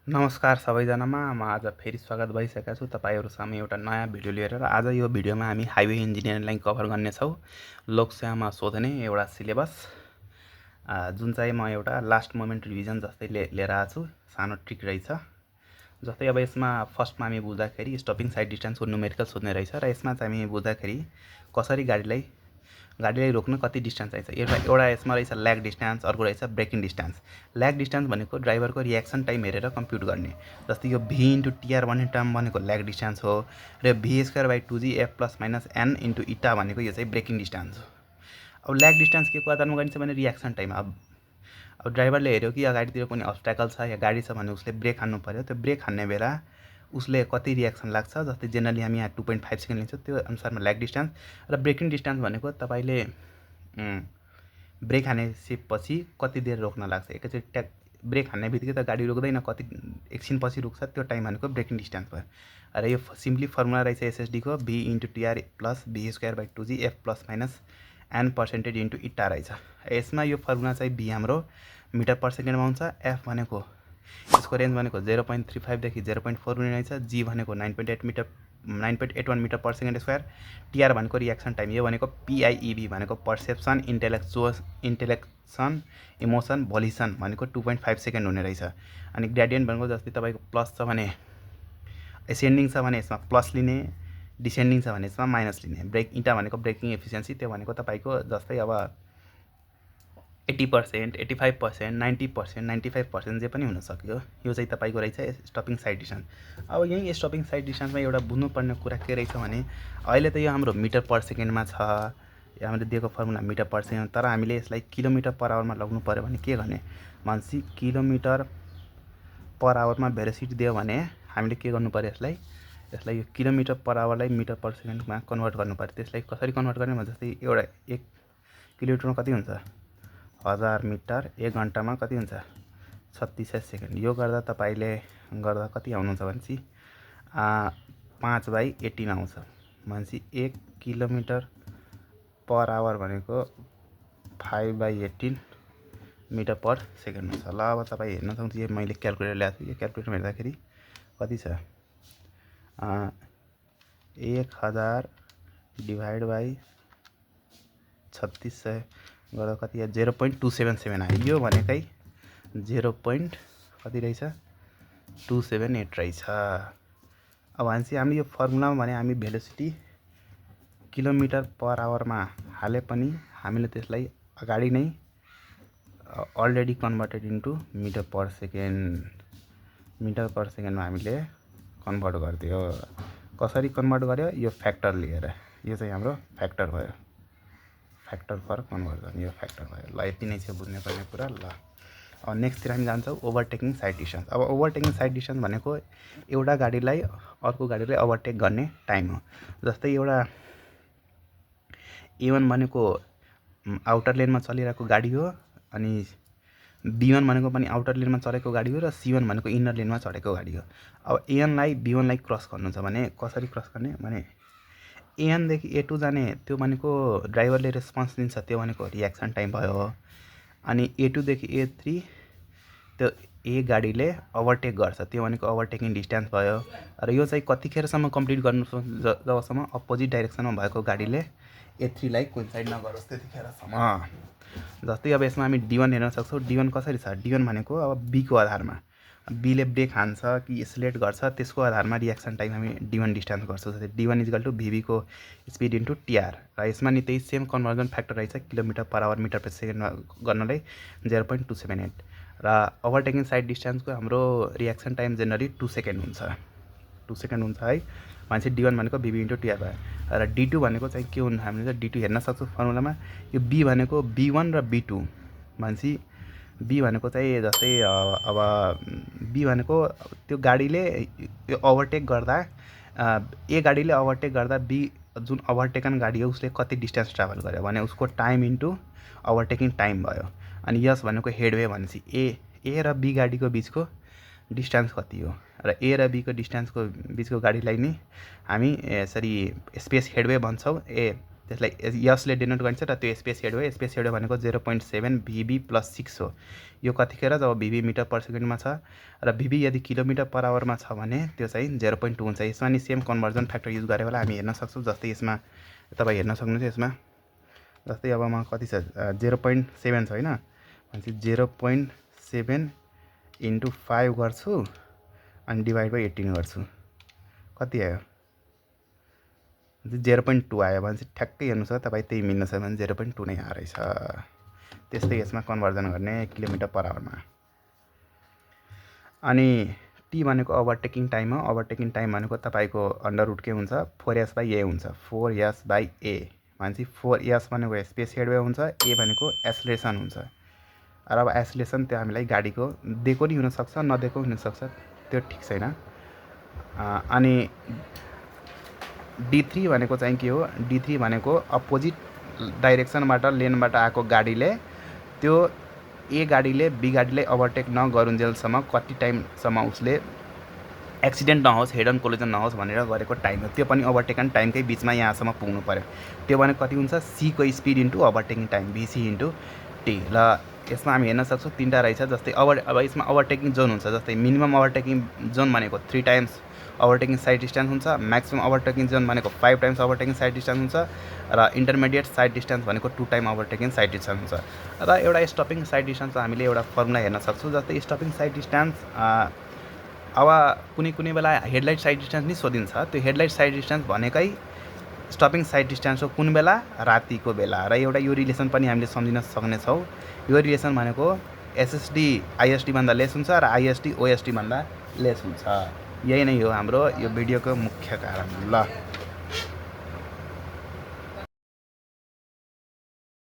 नमस्कार सबैजनामा म आज फेरि स्वागत भइसकेको छु तपाईहरु सामु एउटा नयाँ भिडियो लिएर। आज यो भिडियोमा हामी हाइवे इन्जिनियरिङलाई कभर गर्नेछौँ। लोकसेवामा सोध्ने एउटा सिलेबस जुन चाहिँ म एउटा लास्ट मोमेन्ट रिभिजन जस्तै लिएर आएको छु। सानो ट्रिक रहेछ। जस्तै अब यसमा फर्स्टमा हामी बुझ्दाखेरि स्टपिङ साइड डिस्टेन्सको न्युमेरिकल सोध्ने रहेछ र यसमा चाहिँ हामी बुझ्दाखेरि कसरी गाडीलाई रोक्न कति डिस्टेन्स चाहिन्छ। एउटा यसमा रहेछ ल्याग डिस्टेन्स, अर्को रहेछ ब्रेकिङ डिस्टेन्स। ल्याग डिस्टेन्स भनेको ड्राइभरको रिएक्सन टाइम हेरेर कम्प्युट गर्ने। जस्तै यो v इन्टु टिआर भन्ने टर्म भनेको ल्याग डिस्टेन्स हो र v²/2g f plus minus n into इटा भनेको यो चाहिँ ब्रेकिङ डिस्टेन्स हो। अब ल्याग डिस्टेन्स के को आधारमा गरिन्छ भने रिएक्सन टाइम। अब ड्राइभरले हेऱ्यो कि अगाडितिर कुनै अब्स्ट्याकल छ या गाडी छ भने उसले ब्रेक हान्नु पर्यो। त्यो ब्रेक हान्ने बेला उसले कति रिएक्सन लाग्छ, जस्तै जेनरली हामी यहाँ 2.5 सेकेन्ड लिन्छौँ, त्यो अनुसारमा ल्याग डिस्टेन्स। र ब्रेकिङ डिस्टेन्स भनेको तपाईँले ब्रेक हानेपछि कति देर रोक्न लाग्छ। एकैचोटि ब्रेक हान्ने बित्तिकै त गाडी रोक्दैन, कति एकछिन पछि रोक्छ, त्यो टाइम भनेको ब्रेकिङ डिस्टेन्स भयो। र यो सिम्पली फर्मुला रहेछ एसएसडी को v into TR plus v²/2g f plus minus n percentage into इटा रहेछ। यसमा यो फर्मुला चाहिँ v हाम्रो मिटर पर सेकेन्डमा हुन्छ, f भनेको यसको रेन्ज भनेको 0.35 देखि 0.4 हुने रहेछ, g भनेको 9.81 metre per second square, TR भनेको रिएक्सन टाइम, यो भनेको PIEV भनेको पर्सेप्सन, इन्टेलेक्सन, इमोसन, भोलिसन भनेको 2.5 सेकेन्ड हुने रहेछ। अनि ग्रेडियन्ट भनेको जस्तै तपाईँको प्लस छ भने एसेन्डिङ छ भने यसमा प्लस लिने, डिसेन्डिङ छ भने यसमा माइनस लिने। ब्रेक इटा भनेको ब्रेकिङ एफिसिएन्सी, त्यो भनेको तपाईँको जस्तै अब 80%, 85%, 90%, 95% जे पनि हुन सक्यो। यो चाहिँ तपाईँको रहेछ स्टपिङ साइड डिस्टेन्स। अब यही स्टपिङ साइड डिस्टेन्समा एउटा बुझ्नुपर्ने कुरा के रहेछ भने अहिले त यो हाम्रो मिटर पर सेकेन्डमा छ, हामीले दिएको फर्मुला मिटर पर सेकेन्ड, तर हामीले यसलाई किलोमिटर पर आवरमा लग्नु पर्यो भने के गर्ने भनेपछि किलोमिटर पर आवरमा भेलोसिटी दियो भने हामीले के गर्नु पर्यो, यसलाई यो किलोमिटर पर आवरलाई मिटर पर सेकेन्डमा कन्भर्ट गर्नु पर्यो। त्यसलाई कसरी कन्भर्ट गर्ने भने जस्तै एउटा 1 किलोमिटरमा कति हुन्छ 1000 मिटर, 1 घन्टामा कति हुन्छ 3600 सेकेन्ड। यो गर्दा तपाईँले गर्दा कति आउनुहुन्छ भनेपछि 5/18 आउँछ भनेपछि 1 किलोमिटर पर आवर भनेको 5/18 मिटर पर सेकेन्ड हुन्छ। ल अब तपाईँ हेर्न सक्नुहुन्छ, यो मैले क्यालकुलेटर ल्याएको छु। यो क्यालकुलेटरमा हेर्दाखेरि कति छ 1000 डिभाइड बाई 3600 गर्दा कति 0.277 आयो। यो भनेकै 0. कति रहेछ 278 रहेछ। अब भनेपछि हामी यो फर्मुलामा भने हामी भेलोसिटी किलोमिटर पर आवरमा हाले पनि हामीले त्यसलाई अगाडि नै already converted into metre per सेकेन्डमा हामीले कन्भर्ट गरिदियो। कसरी कन्भर्ट गर्यो, यो फ्याक्टर लिएर। यो चाहिँ हाम्रो फ्याक्टर भयो, फ्याक्टर फर कन्भर्जन, यो फ्याक्टर भयो। ल यति नै छ बुझ्ने पर्ने कुरा। ल अब नेक्स्टतिर हामी जान्छौँ ओभरटेकिङ साइड डिस्टेन्स। अब ओभरटेकिङ साइड डिस्टेन्स भनेको एउटा गाडीलाई अर्को गाडीलाई ओभरटेक गर्ने टाइम हो। जस्तै एउटा A1 भनेको आउटर लेनमा चलिरहेको गाडी हो, अनि B1 भनेको पनि आउटर लेनमा चढेको गाडी हो, र C1 भनेको इनर लेनमा चढेको गाडी हो। अब A1 लाई B1 लाई क्रस गर्नु छ भने कसरी क्रस गर्ने भने A1 देखि A2 जाने, त्यो भनेको ड्राइभरले रेस्पोन्स दिन्छ, त्यो भनेको रिएक्सन टाइम भयो। अनि A2 देखि A3 त्यो ए गाडीले ओभरटेक गर्छ, त्यो भनेको ओभरटेकिङ डिस्टेन्स भयो। र यो चाहिँ कतिखेरसम्म कम्प्लिट गर्नु जबसम्म अपोजिट डाइरेक्सनमा भएको गाडीले A3 लाई कोइन्साइड नगरोस् त्यतिखेरसम्म। जस्तै अब यसमा हामी D1 हेर्न सक्छौँ। D1 कसरी छ, D1 भनेको अब B को आधारमा, बीले ब्रेक हान्छ कि एक्सिलेट गर्छ त्यसको आधारमा रिएक्सन टाइम हामी D1 डिस्टेन्स गर्छौँ। जस्तै D1 = VB को स्पिड इन्टु टिआर। र यसमा नि त्यही सेम कन्भर्जन फ्याक्टर रहेछ, kilometre per hour metre per सेकेन्डमा गर्नलाई 0.278। र ओभरटेकिङ साइड डिस्टेन्सको हाम्रो रिएक्सन टाइम जेनरली 2 सेकेन्ड हुन्छ, 2 सेकेन्ड हुन्छ है। भनेपछि D1 भनेको VB इन्टु टिआर भयो। र D2 भनेको चाहिँ के हुनु, हामीले D2 हेर्न सक्छौँ फर्मुलामा। यो B भनेको B1 र B2 भनेपछि B भनेको चाहिँ जस्तै अब B भनेको त्यो गाडीले यो ओभरटेक गर्दा ए गाडीले ओभरटेक गर्दा B जुन ओभरटेकन गाडी हो उसले कति डिस्टेन्स ट्राभल गर्यो भने उसको टाइम इन्टु ओभरटेकिङ टाइम भयो। अनि यस भनेको हेडवे भनेपछि ए र B गाडीको बिचको डिस्टेन्स कति हो, र ए र B को डिस्टेन्सको बिचको गाडीलाई नि हामी यसरी स्पेस हेडवे भन्छौँ। त्यसलाई यसले डिनोट गरिन्छ र त्यो स्पेस हेड हो। स्पेस हेड भनेको 0.7 VB + 6 हो। यो कतिखेर जब VB मिटर पर सेकेन्डमा छ र VB यदि किलोमिटर पर आवरमा छ भने त्यो चाहिँ 0.2 हुन्छ। यसमा नि सेम कन्भर्जन फ्याक्टर युज गरेर होला हामी हेर्न सक्छौँ। जस्तै यसमा तपाईँ हेर्न सक्नुहुन्छ, यसमा जस्तै अब म कति छ 0.7 छ होइन, भनेपछि 0.7 × 5 गर्छु अनि डिभाइड बाई 18 गर्छु, कति आयो 0.2 आयो भने चाहिँ ठ्याक्कै हेर्नुहोस् त तपाईँ, त्यही मिल्न सक्छ भने 0.2 नै आएको रहेछ। त्यस्तै यसमा कन्भर्जन गर्ने किलोमिटर पर आवरमा। अनि टी भनेको ओभरटेकिङ टाइम हो। ओभरटेकिङ टाइम भनेको तपाईँको अंडर रूट के हुन्छ 4s/a हुन्छ। 4s/a भनेपछि 4s भनेको स्पेस हेड वे हुन्छ, a भनेको एसलेसन हुन्छ। र अब एसलेसन त्यो हामीलाई गाडीको दिएको नि हुनसक्छ नदिएको हुनसक्छ, त्यो ठिक छैन। अनि D3 भनेको चाहिँ के हो, D3 भनेको अपोजिट डाइरेक्सनबाट लेनबाट आएको गाडीले त्यो ए गाडीले बी गाडीलाई ओभरटेक नगरुन्जेलसम्म कति टाइमसम्म उसले एक्सिडेन्ट नहोस्, हेड अन कोलिजन नहोस् भनेर गरेको टाइम हो। त्यो पनि ओभरटेकन टाइमकै बिचमा यहाँसम्म पुग्नु पर्यो। त्यो भनेको कति हुन्छ, सी को speed into overtaking time, BC × T। र यसमा हामी हेर्न सक्छौँ तीनटा रहेछ। जस्तै अब यसमा ओभरटेकिङ जोन हुन्छ। जस्तै मिनिमम ओभरटेकिङ जोन भनेको 3 टाइम्स ओभरटेकिङ साइड डिस्टेन्स हुन्छ, म्याक्सिमम ओभरटेकिङ जोन भनेको 5 टाइम्स ओभरटेकिङ साइड डिस्टेन्स हुन्छ, र इन्टरमिडिएट साइड डिस्टेन्स भनेको 2 टाइम ओभरटेकिङ साइड डिस्टेन्स हुन्छ। र एउटा स्टपिङ साइड डिस्टेन्स हामीले एउटा फर्मुला हेर्न सक्छौँ। जस्तै स्टपिङ साइड डिस्टेन्स अब कुनै बेला हेडलाइट साइड डिस्टेन्स नि सोधिन्छ। त्यो हेडलाइट साइड डिस्टेन्स भनेकै स्टपिङ साइड डिस्टेन्स हो, कुन बेला, रातिको बेला। र एउटा यो रिलेसन पनि हामीले सम्झिन सक्नेछौँ। यो रिलेसन भनेको SSD ISD भन्दा लेस हुन्छ र ISD OSD भन्दा लेस हुन्छ। यही नै हो हाम्रो यो भिडियोको मुख्य कारण। ल